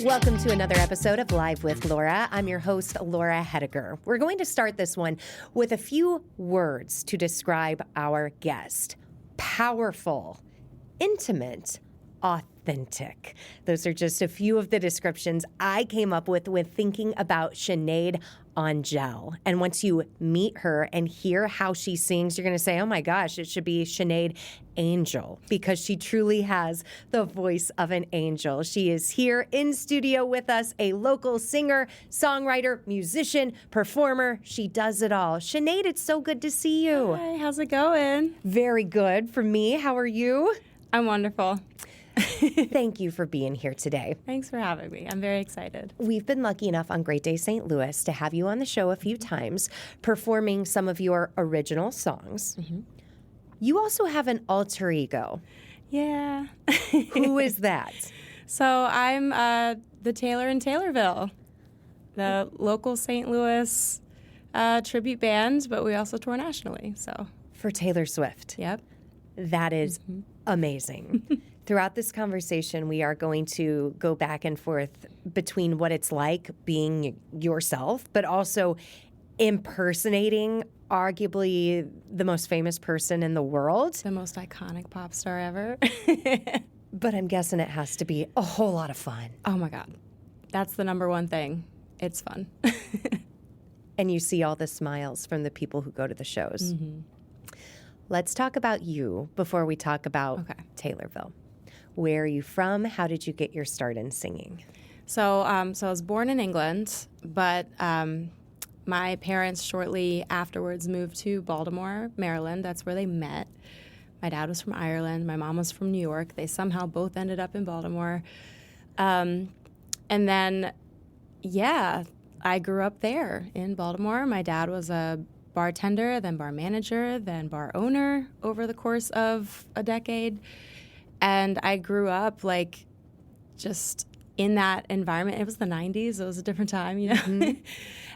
Welcome to another episode of Live with Laura. I'm your host, Laura Hediger. We're going to start this one with a few words to describe our guest. Powerful, intimate, authentic. Those are just a few of the descriptions I came up with when thinking about Sinead Angel. And once you meet her and hear how she sings, you're going to say, oh my gosh, it should be Sinead Angel, because she truly has the voice of an angel. She is here in studio with us, a local singer, songwriter, musician, performer. She does it all. Sinead, it's so good to see you. Hi, how's it going? Very good for me. How are you? I'm wonderful. Thank you for being here today. Thanks for having me. I'm very excited. We've been lucky enough on Great Day St. Louis to have you on the show a few times, performing some of your original songs. Mm-hmm. You also have an alter ego. Yeah. Who is that? So I'm the Taylor in Taylorville, the local St. Louis tribute band, but we also tour nationally. So for Taylor Swift. Yep. That is amazing. Throughout this conversation, we are going to go back and forth between what it's like being yourself, but also impersonating arguably the most famous person in the world. The most iconic pop star ever. But I'm guessing it has to be a whole lot of fun. Oh my God. That's the number one thing. It's fun. And you see all the smiles from the people who go to the shows. Mm-hmm. Let's talk about you before we talk about Taylorville. Where are you from? How did you get your start in singing? So I was born in England, but my parents shortly afterwards moved to Baltimore, Maryland. That's where they met. My dad was from Ireland. My mom was from New York. They somehow both ended up in Baltimore. And then, I grew up there in Baltimore. My dad was a bartender, then bar manager, then bar owner over the course of a decade. And I grew up just in that environment. It was the 90s. It was a different time, you know. Mm-hmm.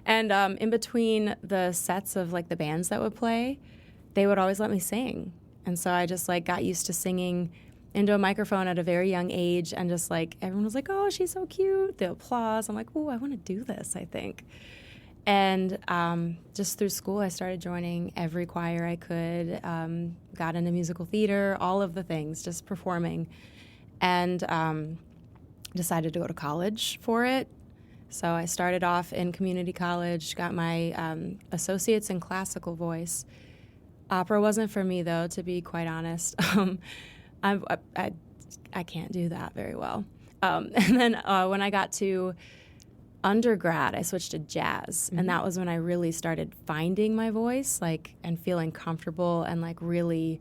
And in between the sets of the bands that would play, they would always let me sing. And so I just got used to singing into a microphone at a very young age. And just everyone was like, oh, she's so cute. The applause. I'm like, oh, I want to do this, I think. And just through school, I started joining every choir I could, got into musical theater, all of the things, just performing, and decided to go to college for it. So I started off in community college, got my associates in classical voice. Opera wasn't for me, though, to be quite honest. I can't do that very well. And then when I got to undergrad, I switched to jazz, and that was when I really started finding my voice, and feeling comfortable, and really,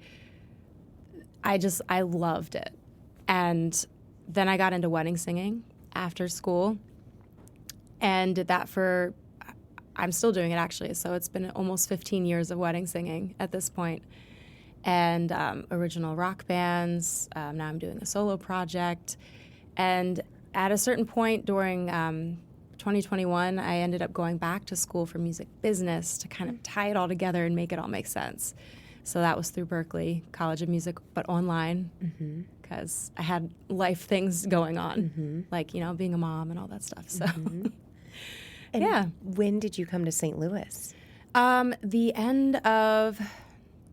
I loved it. And then I got into wedding singing after school, and did that I'm still doing it actually, so it's been almost 15 years of wedding singing at this point, and original rock bands. Now I'm doing a solo project, and at a certain point during 2021, I ended up going back to school for music business to kind of tie it all together and make it all make sense. So that was through Berklee College of Music, but online, because I had life things going on, being a mom and all that stuff. So, and when did you come to St. Louis? The end of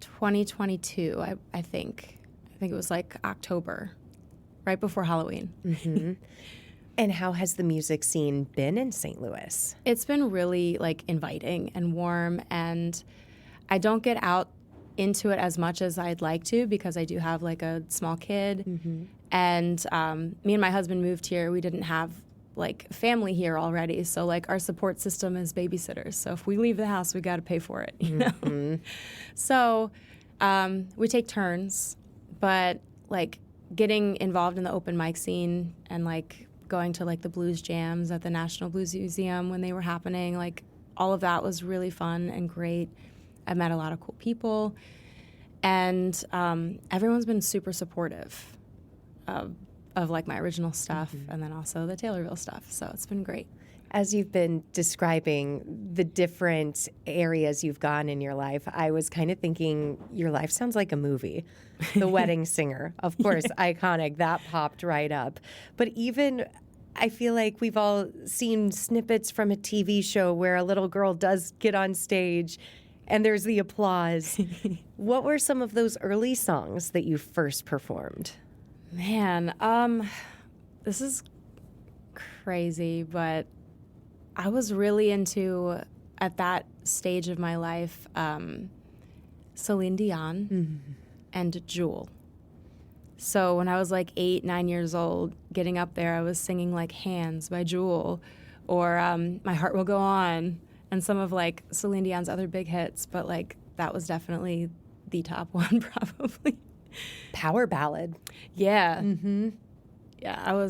2022, I think. I think it was October, right before Halloween. Mm-hmm. And how has the music scene been in St. Louis? It's been really inviting and warm, and I don't get out into it as much as I'd like to because I do have a small kid, and me and my husband moved here. We didn't have family here already, so our support system is babysitters. So if we leave the house, we got to pay for it, you know. So we take turns, but getting involved in the open mic scene and going to the blues jams at the National Blues Museum when they were happening, all of that was really fun and great. I met a lot of cool people, and everyone's been super supportive of my original stuff, and then also the Taylorville stuff. So it's been great. As you've been describing the different areas you've gone in your life, I was kind of thinking your life sounds like a movie. The Wedding Singer, of course, iconic. That popped right up. But even I feel like we've all seen snippets from a TV show where a little girl does get on stage and there's the applause. What were some of those early songs that you first performed? Man, this is crazy, but I was really into, at that stage of my life, Celine Dion and Jewel. So when I was like 8, 9 years old, getting up there, I was singing like Hands by Jewel or My Heart Will Go On and some of like Celine Dion's other big hits. But like that was definitely the top one probably. Power ballad. Yeah. Mm-hmm. Yeah,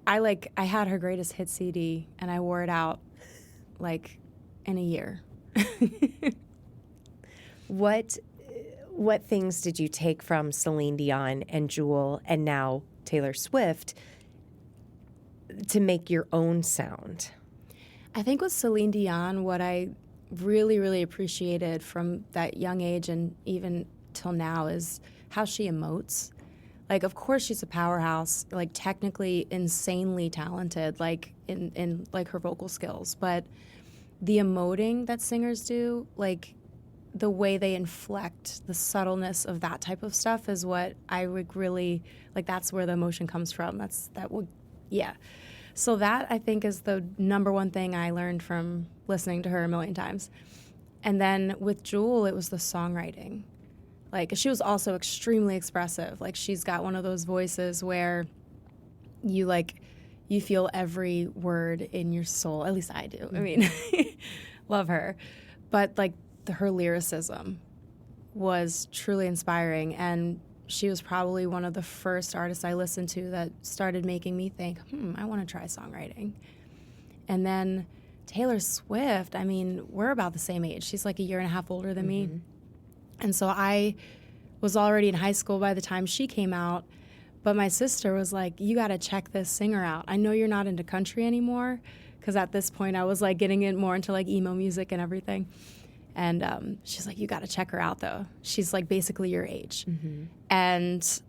I had her greatest hit CD and I wore it out like in a year. What things did you take from Celine Dion and Jewel and now Taylor Swift to make your own sound? I think with Celine Dion, what I really, really appreciated from that young age and even till now is how she emotes. Like, of course, she's a powerhouse, like technically insanely talented, like in like her vocal skills. But the emoting that singers do, like the way they inflect, the subtleness of that type of stuff is what I would really, like that's where the emotion comes from. Yeah. So that I think is the number one thing I learned from listening to her a million times. And then with Jewel, it was the songwriting. Like she was also extremely expressive. Like she's got one of those voices where you feel every word in your soul. At least I do. I mean, love her. But like her lyricism was truly inspiring, and she was probably one of the first artists I listened to that started making me think, I want to try songwriting. And then Taylor Swift, I mean, we're about the same age. She's like a year and a half older than me. And so I was already in high school by the time she came out, but my sister was like, you got to check this singer out. I know you're not into country anymore, because at this point I was like getting it more into like emo music and everything. And she's like, you got to check her out, though. She's like basically your age. And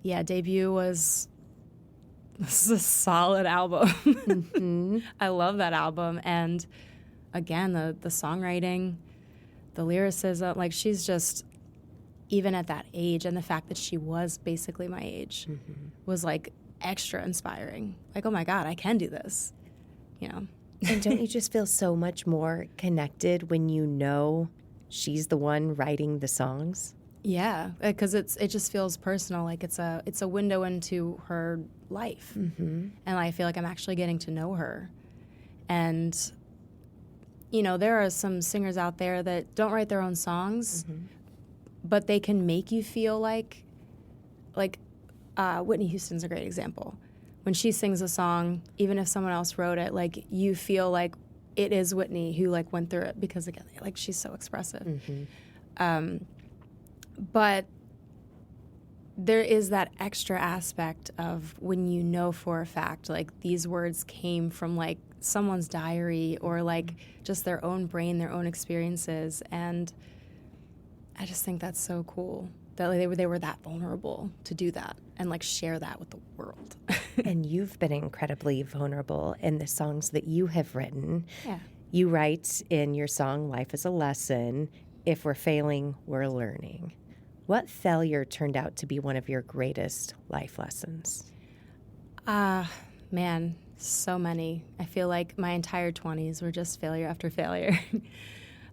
Debut was this is a solid album. I love that album. And again, the songwriting, the lyricism, like she's just, even at that age, and the fact that she was basically my age was like extra inspiring. Like, oh my God, I can do this, you know? And don't you just feel so much more connected when you know she's the one writing the songs? Yeah, because it just feels personal. Like it's a window into her life, and I feel like I'm actually getting to know her. And you know, there are some singers out there that don't write their own songs, but they can make you feel like Whitney Houston's a great example. When she sings a song, even if someone else wrote it, like you feel like it is Whitney who like went through it, because again, like she's so expressive. But there is that extra aspect of when you know for a fact, like these words came from like someone's diary or like just their own brain, their own experiences. And I just think that's so cool that like, they were that vulnerable to do that and like share that with the world. And you've been incredibly vulnerable in the songs that you have written. Yeah. You write in your song, Life is a Lesson, if we're failing, we're learning. What failure turned out to be one of your greatest life lessons? Man, so many. I feel like my entire 20s were just failure after failure.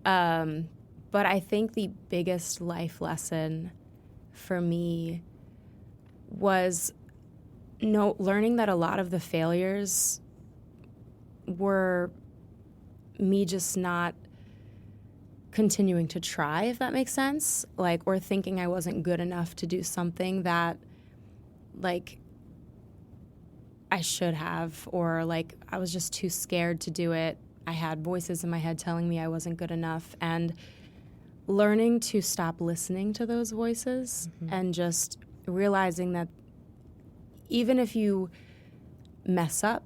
But I think the biggest life lesson for me was learning that a lot of the failures were me just not continuing to try, if that makes sense, like, or thinking I wasn't good enough to do something that, like, I should have, or, like, I was just too scared to do it. I had voices in my head telling me I wasn't good enough, and learning to stop listening to those voices and just realizing that even if you mess up,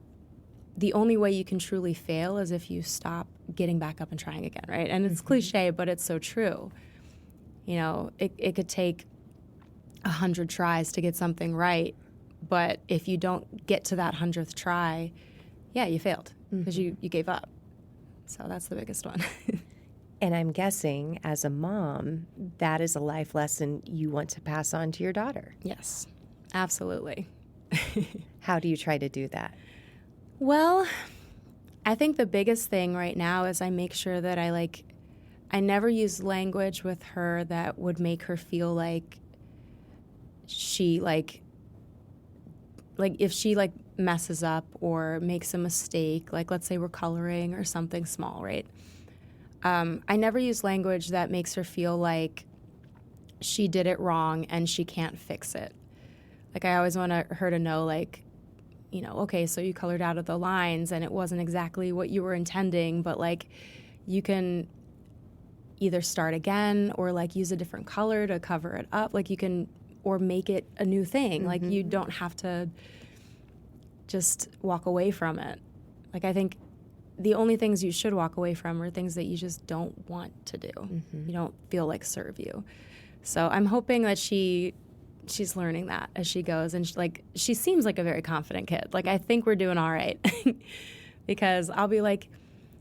the only way you can truly fail is if you stop getting back up and trying again, right? And it's cliche, but it's so true. You know, it could take 100 tries to get something right, But if you don't get to that 100th try, yeah, you failed because you gave up. So that's the biggest one. And I'm guessing, as a mom, that is a life lesson you want to pass on to your daughter. Yes, absolutely. How do you try to do that? Well, I think the biggest thing right now is I make sure that I never use language with her that would make her feel like she if she messes up or makes a mistake, like let's say we're coloring or something small, right? I never use language that makes her feel like she did it wrong and she can't fix it. Like I always want her to know, like, you know, okay, so you colored out of the lines and it wasn't exactly what you were intending, but like you can either start again or like use a different color to cover it up. Like you can, or make it a new thing. Like you don't have to just walk away from it. Like I think the only things you should walk away from are things that you just don't want to do. You don't feel like serve you. So I'm hoping that she's learning that as she goes. And she seems like a very confident kid. Like I think we're doing all right. Because I'll be like,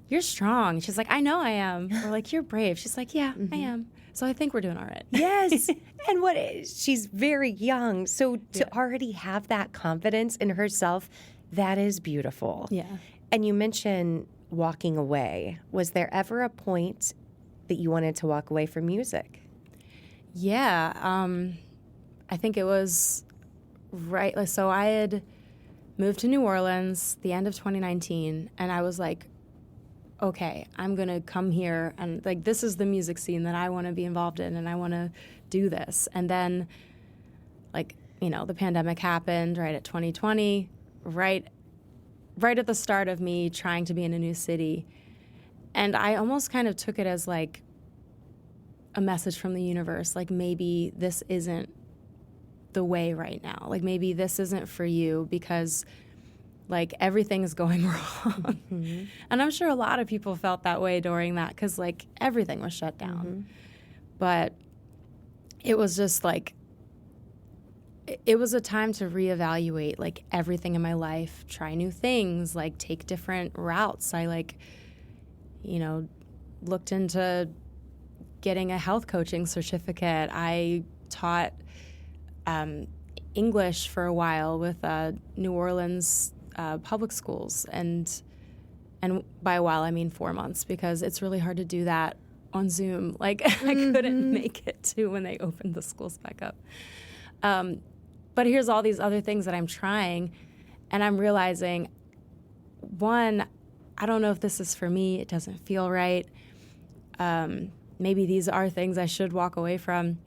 you're strong. She's like, I know I am. Or like, you're brave. She's like, yeah, I am. So I think we're doing all right. Yes. And she's very young. So to already have that confidence in herself, that is beautiful. Yeah. And you mentioned walking away. Was there ever a point that you wanted to walk away from music? Yeah. I think it was right. So I had moved to New Orleans the end of 2019, and I was like, okay, I'm going to come here, and like this is the music scene that I want to be involved in, and I want to do this. And then, like, you know, the pandemic happened right at 2020, right at the start of me trying to be in a new city. And I almost kind of took it as like a message from the universe, like maybe this isn't the way right now. Like maybe this isn't for you because like everything's going wrong. And I'm sure a lot of people felt that way during that because like everything was shut down. But it was just like, it was a time to reevaluate like everything in my life, try new things, like take different routes. I like, you know, looked into getting a health coaching certificate. I taught English for a while with New Orleans public schools, and by a while I mean 4 months because it's really hard to do that on Zoom. Like I couldn't make it to when they opened the schools back up. But here's all these other things that I'm trying, and I'm realizing, one, I don't know if this is for me. It doesn't feel right. Maybe these are things I should walk away from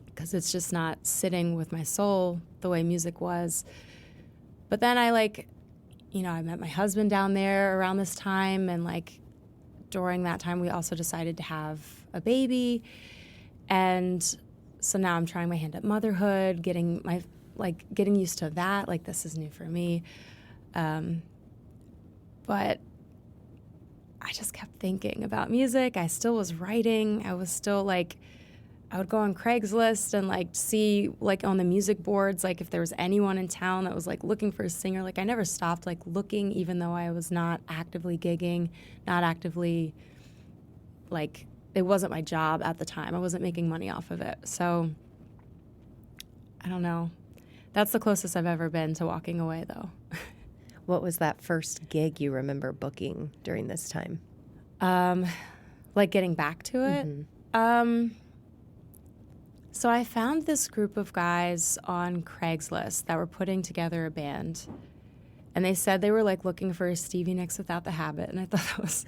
because it's just not sitting with my soul the way music was. But then I I met my husband down there around this time, and like during that time we also decided to have a baby. And so now I'm trying my hand at motherhood, getting used to that. Like this is new for me. But I just kept thinking about music. I still was writing. I was still like, I would go on Craigslist and like see like on the music boards, like if there was anyone in town that was like looking for a singer. Like I never stopped like looking, even though I was not actively gigging, not actively like, it wasn't my job at the time. I wasn't making money off of it. So I don't know. That's the closest I've ever been to walking away though. What was that first gig you remember booking during this time? Like getting back to it? So I found this group of guys on Craigslist that were putting together a band. And they said they were like looking for a Stevie Nicks without the habit. And I thought that was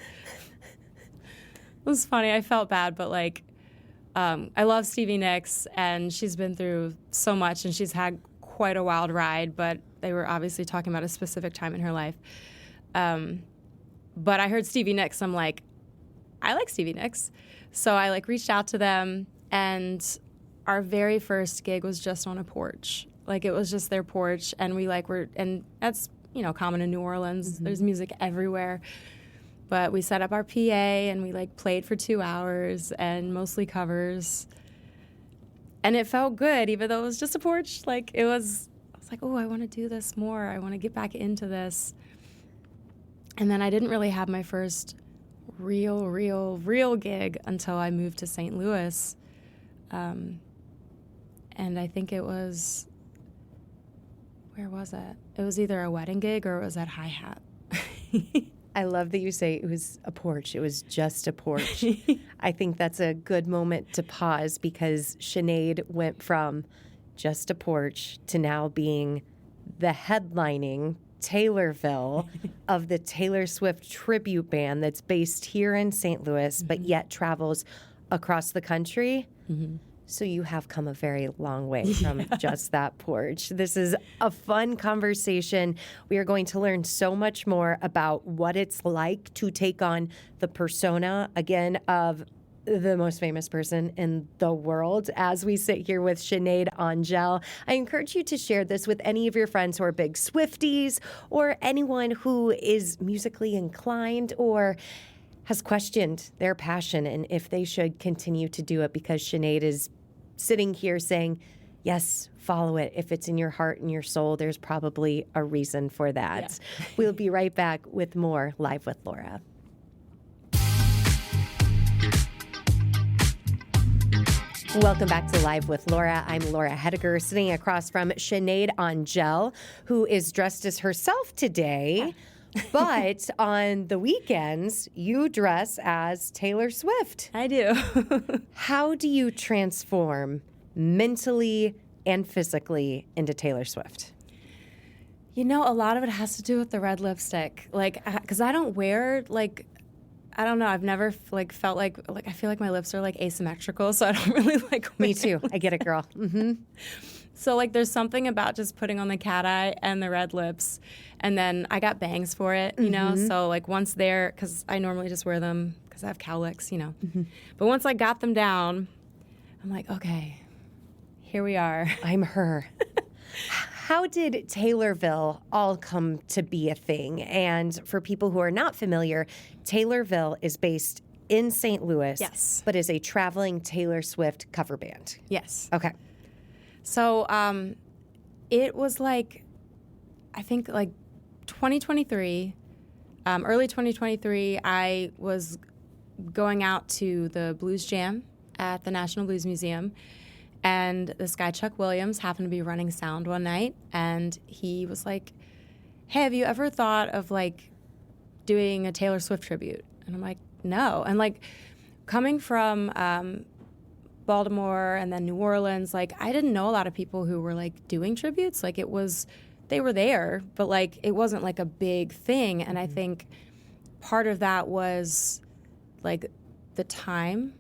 it was funny. I felt bad, but like I love Stevie Nicks, and she's been through so much, and she's had quite a wild ride, but they were obviously talking about a specific time in her life. But I heard Stevie Nicks. I'm like, I like Stevie Nicks. So I like reached out to them, and our very first gig was just on a porch. Like it was just their porch, and we like were, and that's, you know, common in New Orleans. There's music everywhere. But we set up our PA and we like played for 2 hours and mostly covers. And it felt good, even though it was just a porch. Like I was like, oh, I want to do this more. I want to get back into this. And then I didn't really have my first real gig until I moved to St. Louis. And I think it was, where was it? It was either a wedding gig or it was at Hi-Hat. I love that you say it was a porch. It was just a porch. I think that's a good moment to pause because Sinead went from just a porch to now being the headlining Taylorville of the Taylor Swift tribute band that's based here in St. Louis, but yet travels across the country. So you have come a very long way from just that porch. This is a fun conversation. We are going to learn so much more about what it's like to take on the persona, again, of the most famous person in the world as we sit here with Sinead Angel. I encourage you to share this with any of your friends who are big Swifties or anyone who is musically inclined or has questioned their passion and if they should continue to do it, because Sinead is sitting here saying, yes, follow it. If it's in your heart and your soul, there's probably a reason for that. Yeah. We'll be right back with more Live with Laura. Welcome back to Live with Laura. I'm Laura Hediger, sitting across from Sinead Angel, who is dressed as herself today. But on the weekends, you dress as Taylor Swift. I do. How do you transform mentally and physically into Taylor Swift? You know, a lot of it has to do with the red lipstick. Like, because I don't wear, like, I don't know. I've never felt like I feel like my lips are like asymmetrical, so I don't really like. Me too. I get it, girl. Mm-hmm. So like, there's something about just putting on the cat eye and the red lips, and then I got bangs for it, you know. So like once they're, because I normally just wear them because I have cowlicks, you know. But once I got them down, I'm like, okay, here we are. I'm her. How did Taylorville all come to be a thing? And for people who are not familiar, Taylorville is based in St. Louis, yes, but is a traveling Taylor Swift cover band. Yes. Okay. So it was like, I think like 2023, early 2023, I was going out to the Blues Jam at the National Blues Museum. And this guy, Chuck Williams, happened to be running sound one night, and he was like, hey, have you ever thought of, like, doing a Taylor Swift tribute? And I'm like, no. And, like, coming from Baltimore and then New Orleans, like, I didn't know a lot of people who were, like, doing tributes. Like, they were there, but, like, it wasn't, like, a big thing. And I think part of that was, like, the time,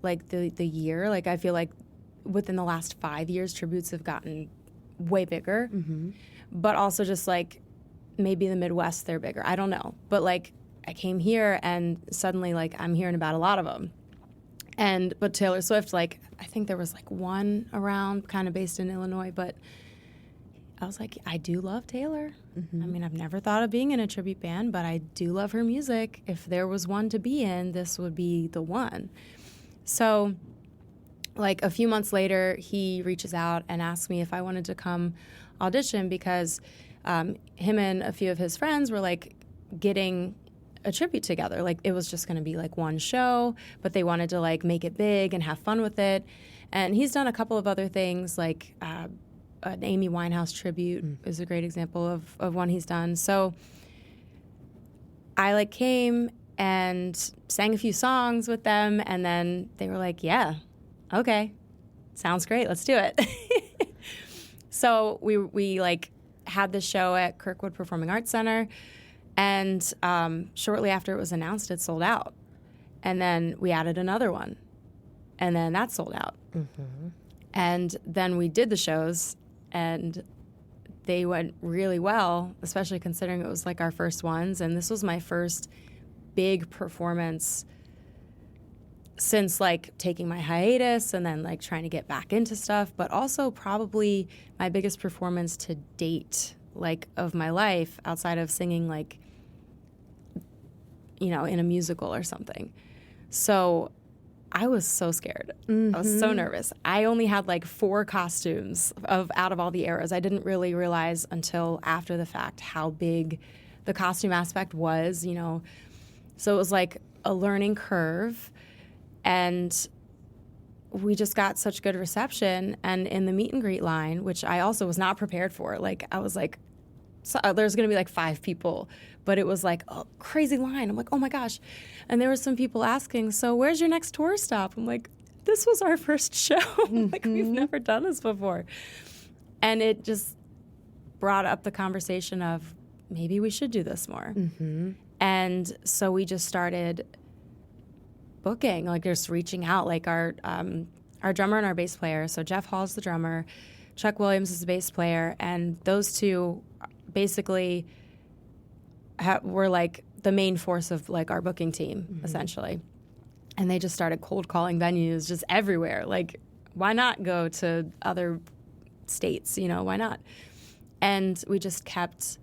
like, the year. Like, I feel like within the last 5 years, tributes have gotten way bigger, but also just like maybe the Midwest, they're bigger. I don't know. But like I came here and suddenly like I'm hearing about a lot of them. But Taylor Swift, like I think there was like one around kind of based in Illinois, but I was like, I do love Taylor. I mean, I've never thought of being in a tribute band, but I do love her music. If there was one to be in, this would be the one. So like a few months later, he reaches out and asks me if I wanted to come audition because him and a few of his friends were like getting a tribute together. Like it was just going to be like one show, but they wanted to like make it big and have fun with it. And he's done a couple of other things, like an Amy Winehouse tribute is a great example of one he's done. So I like came and sang a few songs with them, and then they were like, yeah, okay, sounds great, let's do it. So we like had this show at Kirkwood Performing Arts Center, and shortly after it was announced, it sold out. And then we added another one, and then that sold out. And then we did the shows, and they went really well, especially considering it was like our first ones. And this was my first big performance since like taking my hiatus and then like trying to get back into stuff, but also probably my biggest performance to date, like of my life, outside of singing like, you know, in a musical or something. So I was so scared. I was so nervous. I only had like 4 costumes out of all the eras. I didn't really realize until after the fact how big the costume aspect was, you know. So it was like a learning curve, and we just got such good reception. And in the meet and greet line, which I also was not prepared for, like I was like, so, there's going to be like 5 people, but it was like a crazy line. I'm like, oh my gosh. And there were some people asking, so where's your next tour stop? I'm like, this was our first show. Like, we've never done this before. And it just brought up the conversation of maybe we should do this more. And so we just started booking, like just reaching out, like our drummer and our bass player. So Jeff Hall's the drummer, Chuck Williams is the bass player, and those two basically were like the main force of like our booking team, essentially. And they just started cold calling venues just everywhere. Like, why not go to other states? You know, why not? And we just kept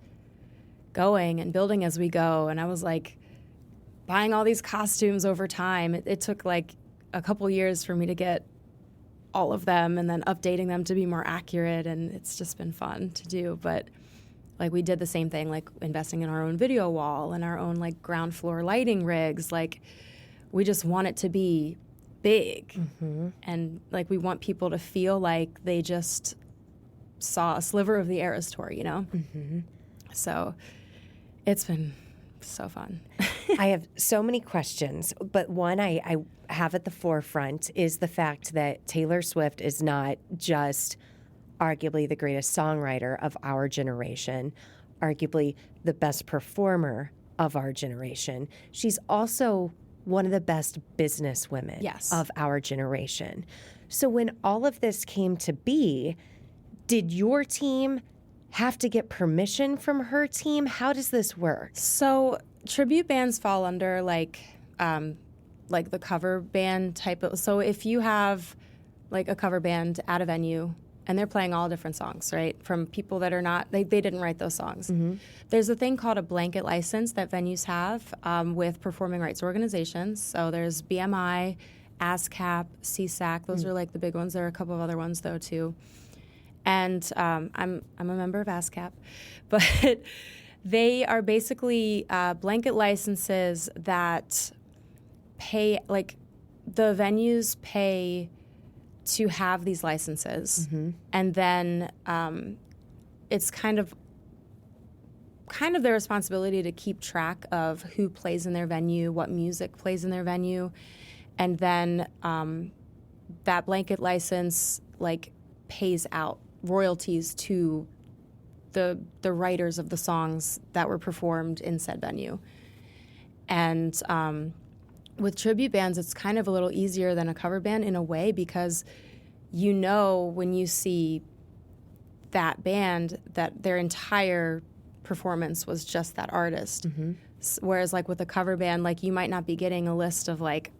going and building as we go. And I was like buying all these costumes over time. It took like a couple years for me to get all of them and then updating them to be more accurate. And it's just been fun to do. But like, we did the same thing, like investing in our own video wall and our own like ground floor lighting rigs. Like, we just want it to be big. And like, we want people to feel like they just saw a sliver of the Eras tour, you know? So it's been so fun. I have so many questions, but one I have at the forefront is the fact that Taylor Swift is not just arguably the greatest songwriter of our generation, arguably the best performer of our generation. She's also one of the best businesswomen of our generation. So when all of this came to be, did your team have to get permission from her team? How does this work? So tribute bands fall under like the cover band type of. So if you have like a cover band at a venue and they're playing all different songs, right, from people that are not, they didn't write those songs. There's a thing called a blanket license that venues have with performing rights organizations. So there's BMI, ASCAP, CSAC. Those are like the big ones. There are a couple of other ones though too. And I'm a member of ASCAP, but they are basically blanket licenses that pay, like the venues pay to have these licenses, and then it's kind of their responsibility to keep track of who plays in their venue, what music plays in their venue, and then that blanket license like pays out royalties to the writers of the songs that were performed in said venue. And with tribute bands, it's kind of a little easier than a cover band in a way, because you know when you see that band that their entire performance was just that artist. Whereas like with a cover band, like you might not be getting a list of like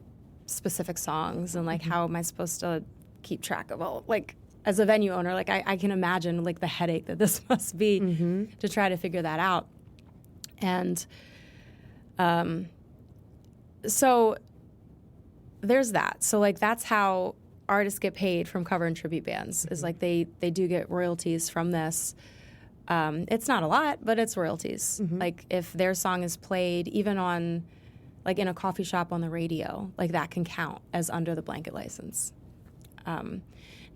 specific songs, and like how am I supposed to keep track of all, like as a venue owner, like I can imagine like the headache that this must be to try to figure that out. And so there's that. So like that's how artists get paid from cover and tribute bands, is like they do get royalties from this. It's not a lot, but it's royalties. Like if their song is played even on like in a coffee shop on the radio, like that can count as under the blanket license.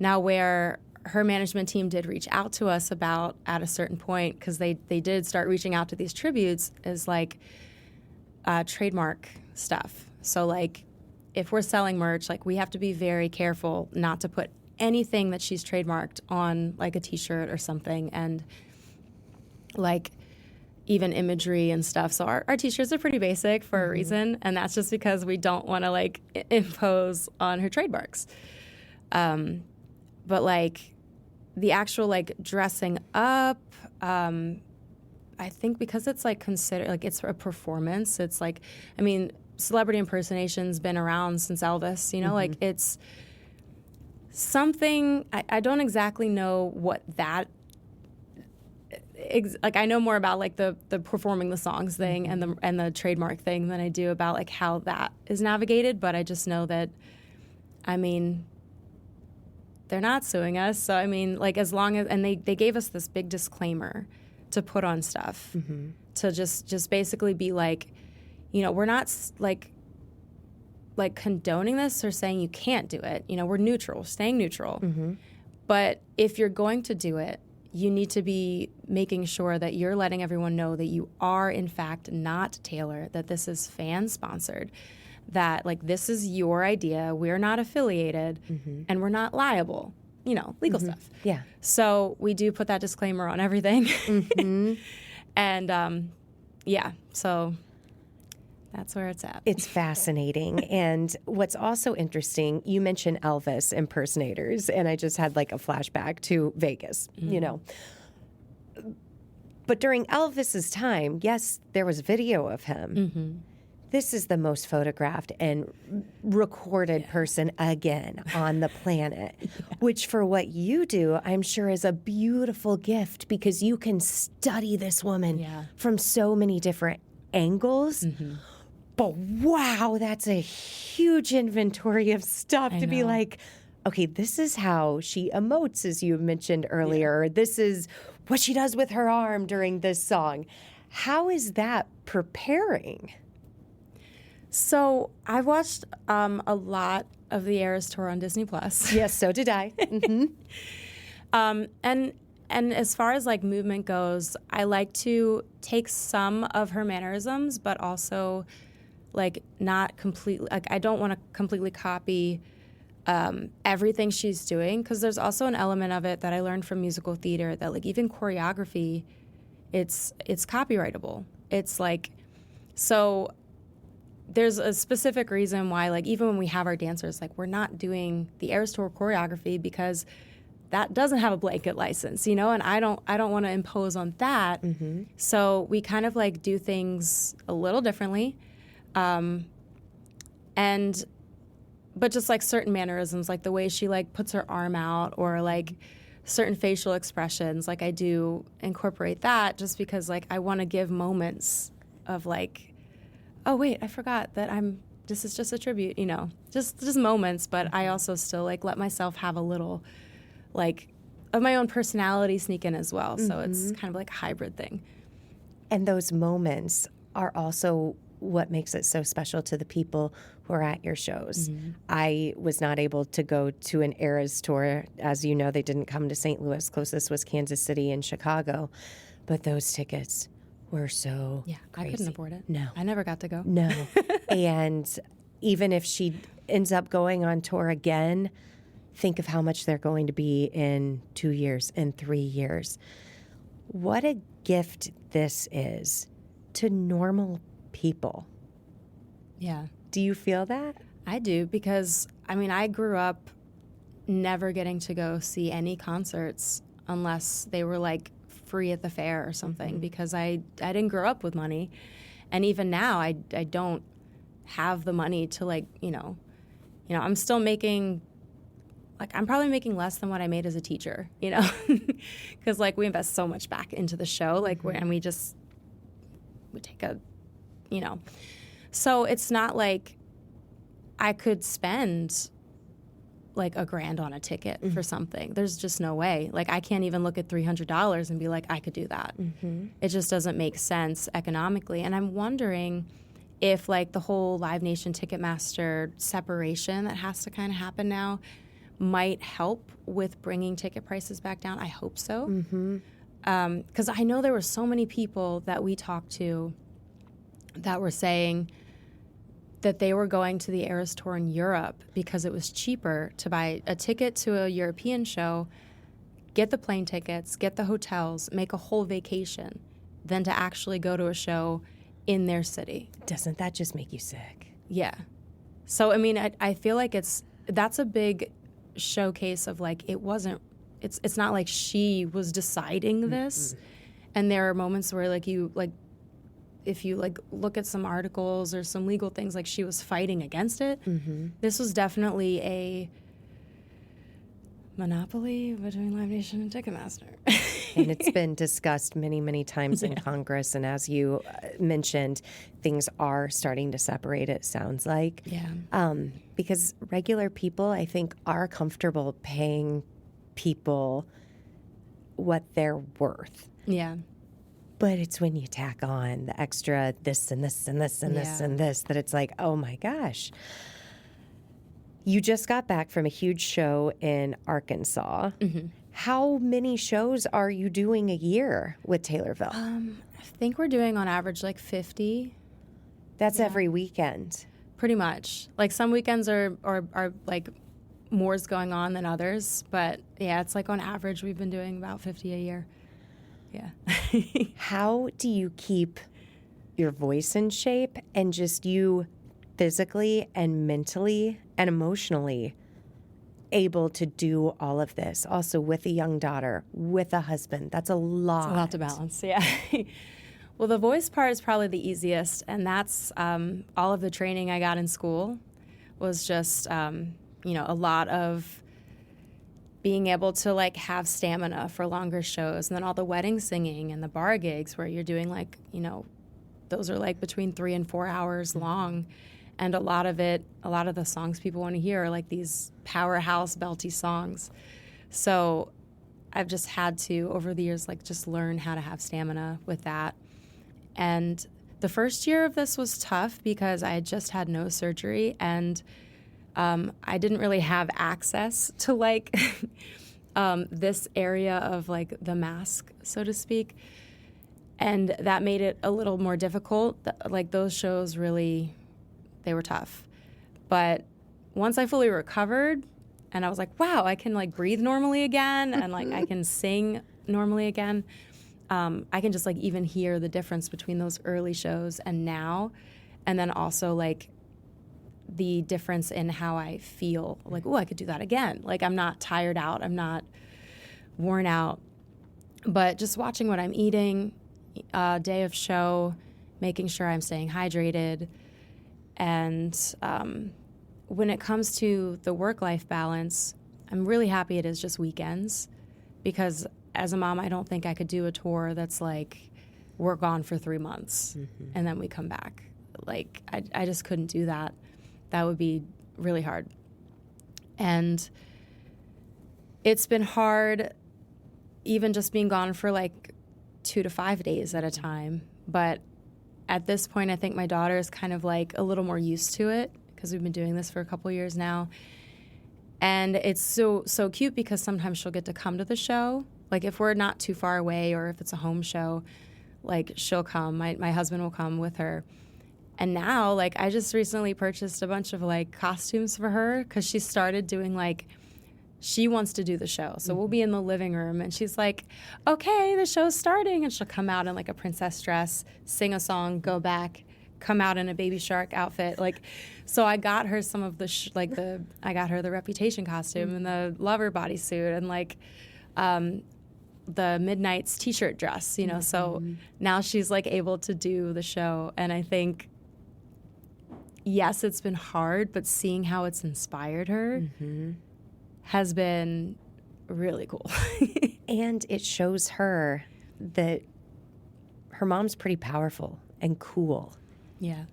Now where her management team did reach out to us about at a certain point, because they did start reaching out to these tributes, is like trademark stuff. So like if we're selling merch, like we have to be very careful not to put anything that she's trademarked on like a t-shirt or something, and like even imagery and stuff. So our t-shirts are pretty basic for a reason, and that's just because we don't want to like impose on her trademarks. But like the actual like dressing up, I think because it's like considered like it's a performance, it's like, I mean, celebrity impersonation's been around since Elvis, you know, like it's something, I don't exactly know what that, like I know more about like the performing the songs thing and the trademark thing than I do about like how that is navigated, but I just know that I mean, they're not suing us. So, I mean, like, as long as, and they gave us this big disclaimer to put on stuff to just basically be like, you know, we're not like condoning this or saying you can't do it. You know, we're neutral, staying neutral. But if you're going to do it, you need to be making sure that you're letting everyone know that you are, in fact, not Taylor, that this is fan-sponsored, that, like, this is your idea, we're not affiliated, and we're not liable, you know, legal stuff. Yeah. So we do put that disclaimer on everything. And, yeah, so that's where it's at. It's fascinating. And what's also interesting, you mentioned Elvis impersonators, and I just had like a flashback to Vegas, you know. But during Elvis's time, yes, there was video of him. This is the most photographed and recorded person again on the planet, which for what you do, I'm sure is a beautiful gift because you can study this woman from so many different angles. But wow, that's a huge inventory of stuff to be like, okay, this is how she emotes, as you mentioned earlier. This is what she does with her arm during this song. How is that preparing? So I've watched a lot of the Eras Tour on Disney Plus. Yes, so did I. And as far as like movement goes, I like to take some of her mannerisms, but also like not completely, like I don't want to completely copy everything she's doing, because there's also an element of it that I learned from musical theater that like even choreography, it's copyrightable. It's like, so there's a specific reason why, like, even when we have our dancers, like, we're not doing the Eras Tour choreography because that doesn't have a blanket license, you know, and I don't want to impose on that. So we kind of like do things a little differently. But just like certain mannerisms, like the way she like puts her arm out, or like certain facial expressions, like I do incorporate that just because like I want to give moments of like, oh wait, I forgot that this is just a tribute, you know, just moments. But I also still like let myself have a little like of my own personality sneak in as well. So it's kind of like a hybrid thing. And those moments are also what makes it so special to the people who are at your shows. I was not able to go to an Eras Tour. As you know, they didn't come to St. Louis. Closest was Kansas City and Chicago. But those tickets were so crazy. I couldn't afford it. No. I never got to go. No. And even if she ends up going on tour again, think of how much they're going to be in 2 years, in 3 years. What a gift this is to normal people. Yeah. Do you feel that? I do, because, I mean, I grew up never getting to go see any concerts unless they were, like, free at the fair or something, because I didn't grow up with money. And even now, I don't have the money to, like, you know, I'm still making, like, I'm probably making less than what I made as a teacher, you know, because, like, we invest so much back into the show, like, and we take a, you know. So it's not like I could spend like $1,000 on a ticket for something. There's just no way. Like, I can't even look at $300 and be like, I could do that. It just doesn't make sense economically. And I'm wondering if like the whole Live Nation Ticketmaster separation that has to kind of happen now might help with bringing ticket prices back down. I hope so. Because I know there were so many people that we talked to that were saying that they were going to the Eras Tour in Europe because it was cheaper to buy a ticket to a European show, get the plane tickets, get the hotels, make a whole vacation, than to actually go to a show in their city. Doesn't that just make you sick? Yeah. So, I mean, I feel like that's a big showcase of, like, it's not like she was deciding this. And there are moments where, like, if you like look at some articles or some legal things, like, she was fighting against it. This was definitely a monopoly between Live Nation and Ticketmaster. And it's been discussed many, many times in Congress. And as you mentioned, things are starting to separate, it sounds like. Yeah. Because regular people, I think, are comfortable paying people what they're worth. Yeah. But it's when you tack on the extra this and this and this and this and this that it's like, oh my gosh. You just got back from a huge show in Arkansas. Mm-hmm. How many shows are you doing a year with Taylorville? I think we're doing on average like 50. That's every weekend. Pretty much. Like some weekends are like more's going on than others. But yeah, it's like on average we've been doing about 50 a year. Yeah. How do you keep your voice in shape and just you physically and mentally and emotionally able to do all of this? Also with a young daughter, with a husband. That's a lot. It's a lot to balance, yeah. Well, the voice part is probably the easiest, and that's all of the training I got in school was just, a lot of being able to like have stamina for longer shows, and then all the wedding singing and the bar gigs where you're doing like, those are like between 3 and 4 hours long. And a lot of the songs people want to hear are like these powerhouse belty songs. So I've just had to, over the years, like just learn how to have stamina with that. And the first year of this was tough because I had just had nose surgery, and I didn't really have access to like this area of like the mask, so to speak. And that made it a little more difficult. Like those shows really, they were tough. But once I fully recovered and I was like, wow, I can like breathe normally again and like I can sing normally again, I can just like even hear the difference between those early shows and now. And then also like the difference in how I feel. Like, oh, I could do that again. Like I'm not tired out. I'm not worn out. But just watching what I'm eating, day of show, making sure I'm staying hydrated. And when it comes to the work-life balance, I'm really happy it is just weekends, because as a mom, I don't think I could do a tour that's like we're gone for 3 months and then we come back. Like I just couldn't do that. That would be really hard. And it's been hard even just being gone for like 2 to 5 days at a time. But at this point, I think my daughter is kind of like a little more used to it because we've been doing this for a couple years now. And it's so cute because sometimes she'll get to come to the show. Like if we're not too far away or if it's a home show, like she'll come. My husband will come with her. And now, like I just recently purchased a bunch of like costumes for her because she started doing like, she wants to do the show. So we'll be in the living room and she's like, okay, the show's starting. And she'll come out in like a princess dress, sing a song, go back, come out in a baby shark outfit. Like, so I got her some of the, I got her the Reputation costume and the Lover bodysuit and like the Midnight's t-shirt dress, So now she's like able to do the show. And I think, yes, it's been hard, but seeing how it's inspired her has been really cool. And it shows her that her mom's pretty powerful and cool. Yeah.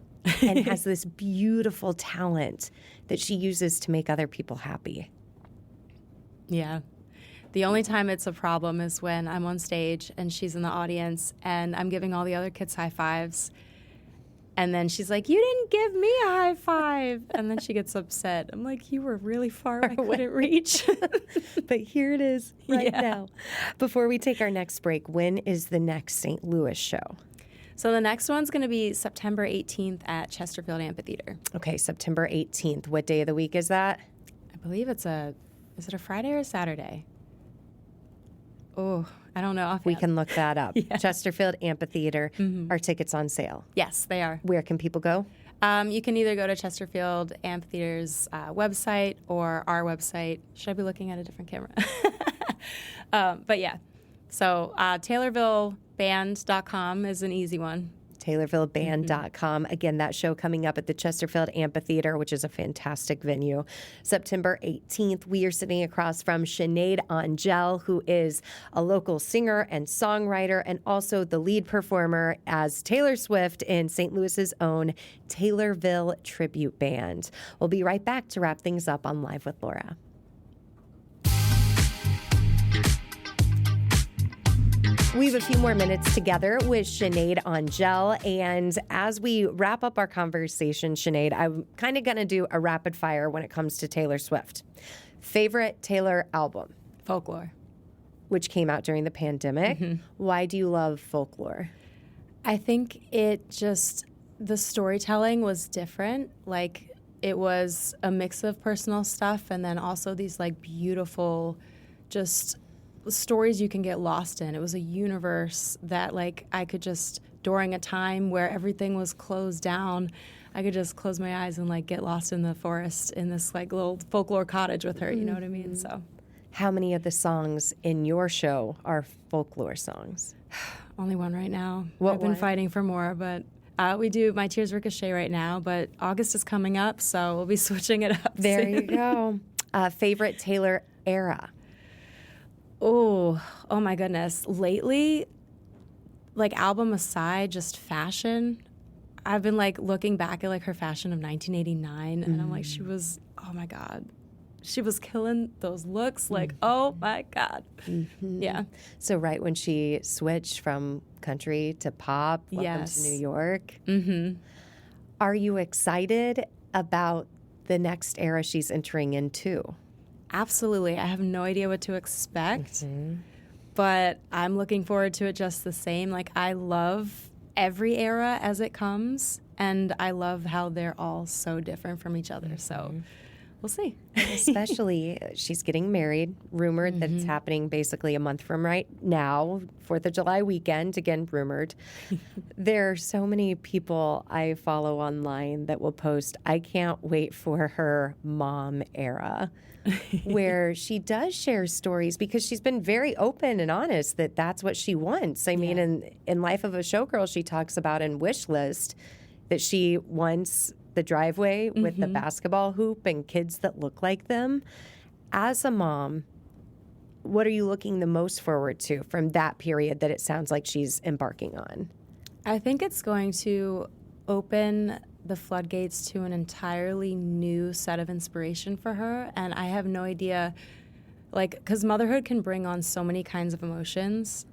And has this beautiful talent that she uses to make other people happy. Yeah. The only time it's a problem is when I'm on stage and she's in the audience and I'm giving all the other kids high fives. And then she's like, you didn't give me a high five. And then she gets upset. I'm like, you were really far. I couldn't reach. But here it is right now. Before we take our next break, when is the next St. Louis show? So the next one's going to be September 18th at Chesterfield Amphitheater. Okay, September 18th. What day of the week is that? I believe is it a Friday or a Saturday? Oh, I don't know offhand. We can look that up. Yeah. Chesterfield Amphitheater. Are tickets on sale? Yes, they are. Where can people go? You can either go to Chesterfield Amphitheater's website or our website. Should I be looking at a different camera? But yeah. So TaylorvilleBand.com is an easy one TaylorvilleBand.com. Again, that show coming up at the Chesterfield Amphitheater, which is a fantastic venue. September 18th, we are sitting across from Sinead Angel, who is a local singer and songwriter and also the lead performer as Taylor Swift in St. Louis's own Taylorville Tribute Band. We'll be right back to wrap things up on Live with Laura. We have a few more minutes together with Sinead Angel, and as we wrap up our conversation, Sinead, I'm kind of going to do a rapid fire when it comes to Taylor Swift. Favorite Taylor album? Folklore. Which came out during the pandemic. Mm-hmm. Why do you love Folklore? I think the storytelling was different. Like, it was a mix of personal stuff and then also these like beautiful just stories you can get lost in. It was a universe that like I could just, during a time where everything was closed down, I could just close my eyes and like get lost in the forest in this like little folklore cottage with her, you know what I mean? So how many of the songs in your show are folklore songs? Only one right now. What I've been one? fighting for more, but we do My Tears Ricochet right now, but August is coming up, so we'll be switching it up There soon. you go. Favorite Taylor era? Oh my goodness. Lately, like album aside, just fashion. I've been like looking back at like her fashion of 1989 and I'm like, she was, oh my God. She was killing those looks like, oh my God. Mm-hmm. Yeah. So right when she switched from country to pop, welcome to New York. Mm-hmm. Are you excited about the next era she's entering into? Absolutely. I have no idea what to expect, but I'm looking forward to it just the same. Like, I love every era as it comes, and I love how they're all so different from each other. So we'll see. Especially, she's getting married, rumored that it's happening basically a month from right now, 4th of July weekend, again, rumored. There are so many people I follow online that will post, I can't wait for her mom era. Where she does share stories because she's been very open and honest that that's what she wants. I mean, in Life of a Showgirl, she talks about in Wish List that she wants the driveway with the basketball hoop and kids that look like them. As a mom, what are you looking the most forward to from that period that it sounds like she's embarking on? I think it's going to open the floodgates to an entirely new set of inspiration for her. And I have no idea, like, because motherhood can bring on so many kinds of emotions.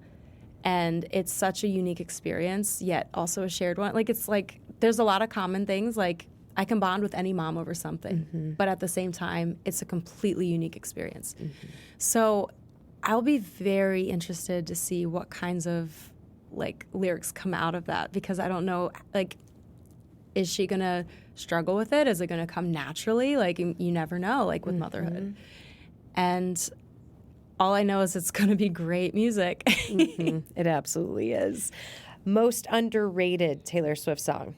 And it's such a unique experience, yet also a shared one. Like, it's like, there's a lot of common things. Like, I can bond with any mom over something. But at the same time, it's a completely unique experience. So I'll be very interested to see what kinds of, like, lyrics come out of that. Because I don't know, like, is she going to struggle with it? Is it going to come naturally? Like, you never know, like, with motherhood. And all I know is it's going to be great music. It absolutely is. Most underrated Taylor Swift song?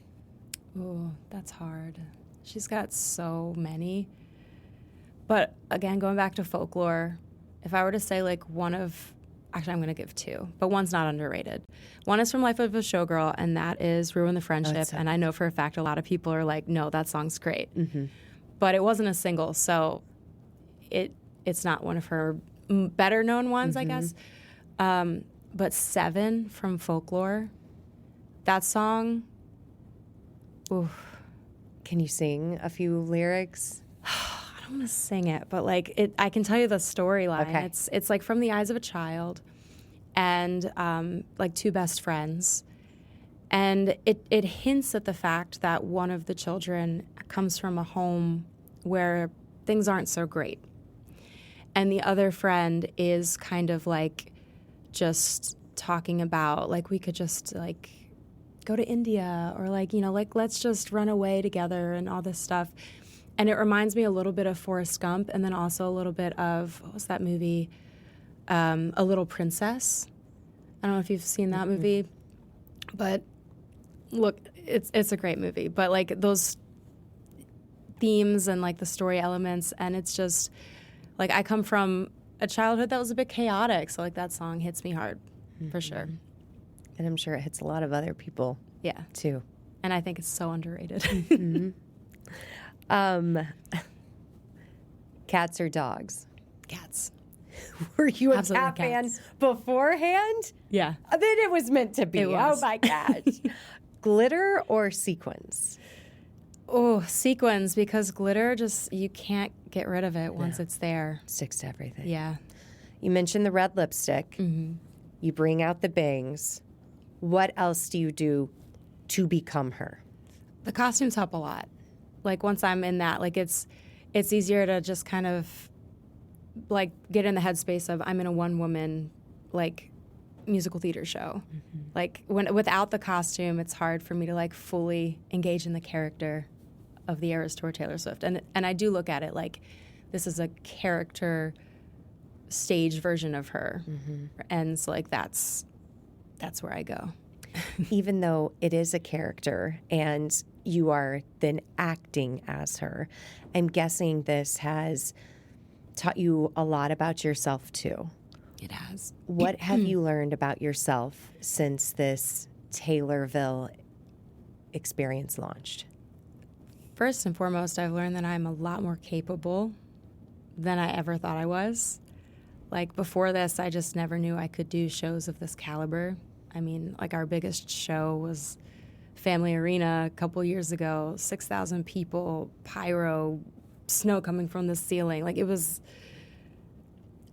Oh, that's hard. She's got so many. But again, going back to Folklore, if I were to say like one of, actually I'm going to give two, but one's not underrated. One is from Life of a Showgirl, and that is Ruin the Friendship. And I know for a fact a lot of people are like, no, that song's great. But it wasn't a single, so it's not one of her better known ones, I guess. But Seven from Folklore, that song, oof. Can you sing a few lyrics? I don't want to sing it, but like I can tell you the storyline. Okay. It's like from the eyes of a child, and like two best friends, and it hints at the fact that one of the children comes from a home where things aren't so great, and the other friend is kind of like just talking about like we could just like go to India or like, you know, like let's just run away together and all this stuff. And it reminds me a little bit of Forrest Gump, and then also a little bit of, what was that movie? A Little Princess. I don't know if you've seen that movie, but look, it's a great movie. But like those themes and like the story elements, and it's just like I come from a childhood that was a bit chaotic, so like that song hits me hard for sure. And I'm sure it hits a lot of other people Yeah. too. And I think it's so underrated. Cats or dogs? Cats. Were you a Absolutely cat fan cats. beforehand? Yeah. Then it was meant to be. It was. Oh my gosh. Glitter or sequins? Oh, sequins, because glitter just, you can't get rid of it once it's there. Sticks to everything. Yeah. You mentioned the red lipstick. You bring out the bangs. What else do you do to become her? The costumes help a lot. Like once I'm in that, like it's easier to just kind of like get in the headspace of I'm in a one woman like musical theater show. Like without the costume, it's hard for me to like fully engage in the character of the Eras Tour Taylor Swift. And I do look at it like this is a character stage version of her. And so like that's where I go. Even though it is a character and you are then acting as her, I'm guessing this has taught you a lot about yourself too. It has. What have you learned about yourself since this Taylorville experience launched? First and foremost, I've learned that I'm a lot more capable than I ever thought I was. Like before this, I just never knew I could do shows of this caliber. I mean, like our biggest show was Family Arena a couple years ago, 6,000 people, pyro, snow coming from the ceiling. Like it was,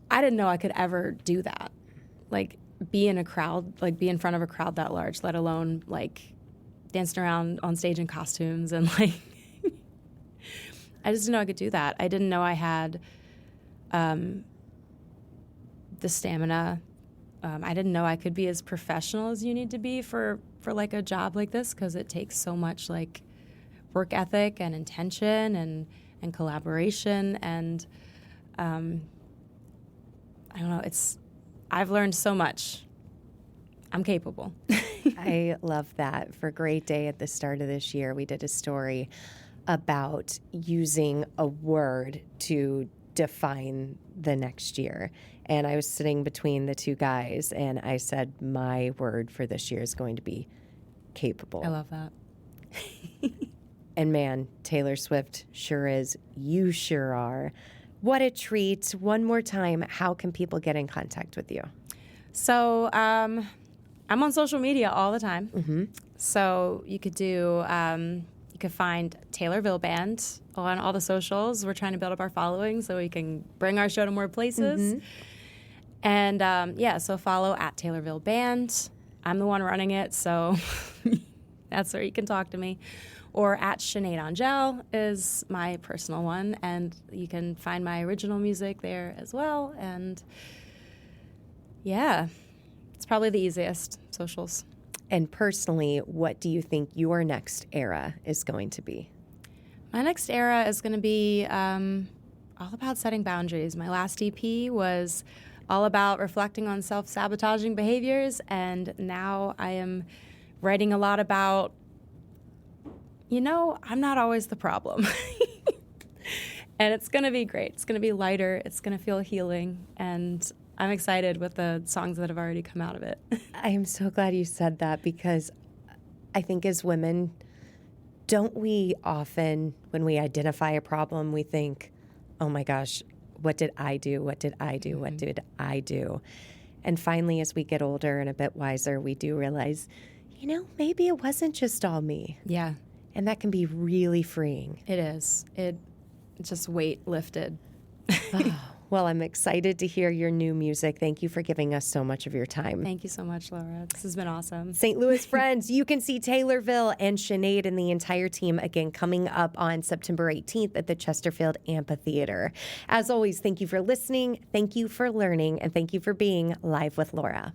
I didn't know I could ever do that. Like be in a crowd, like be in front of a crowd that large, let alone like dancing around on stage in costumes and like, I just didn't know I could do that. I didn't know I had the stamina. I didn't know I could be as professional as you need to be for like a job like this, because it takes so much like work ethic and intention and collaboration and I don't know. I've learned so much. I'm capable. I love that. For Great Day at the start of this year, we did a story about using a word to define the next year. And I was sitting between the two guys, and I said, my word for this year is going to be capable. I love that. And man, Taylor Swift sure is. You sure are. What a treat. One more time, how can people get in contact with you? So I'm on social media all the time. So you could do, you could find Taylorville Band on all the socials. We're trying to build up our following so we can bring our show to more places. And so follow at Taylorville Band. I'm the one running it, so that's where you can talk to me. Or at Sinead Angel is my personal one, and you can find my original music there as well. And yeah, it's probably the easiest, socials. And personally, what do you think your next era is going to be? My next era is going to be all about setting boundaries. My last EP was all about reflecting on self-sabotaging behaviors, and now I am writing a lot about, I'm not always the problem. And it's going to be great. It's going to be lighter. It's going to feel healing, and I'm excited with the songs that have already come out of it. I am so glad you said that, because I think as women, don't we often, when we identify a problem, we think, oh my gosh, what did I do? What did I do? What did I do? And finally, as we get older and a bit wiser, we do realize, maybe it wasn't just all me. Yeah. And that can be really freeing. It is. It's just weight lifted. Well, I'm excited to hear your new music. Thank you for giving us so much of your time. Thank you so much, Laura. This has been awesome. St. Louis friends, you can see Taylorville and Sinead and the entire team again coming up on September 18th at the Chesterfield Amphitheater. As always, thank you for listening, thank you for learning, and thank you for being Live with Laura.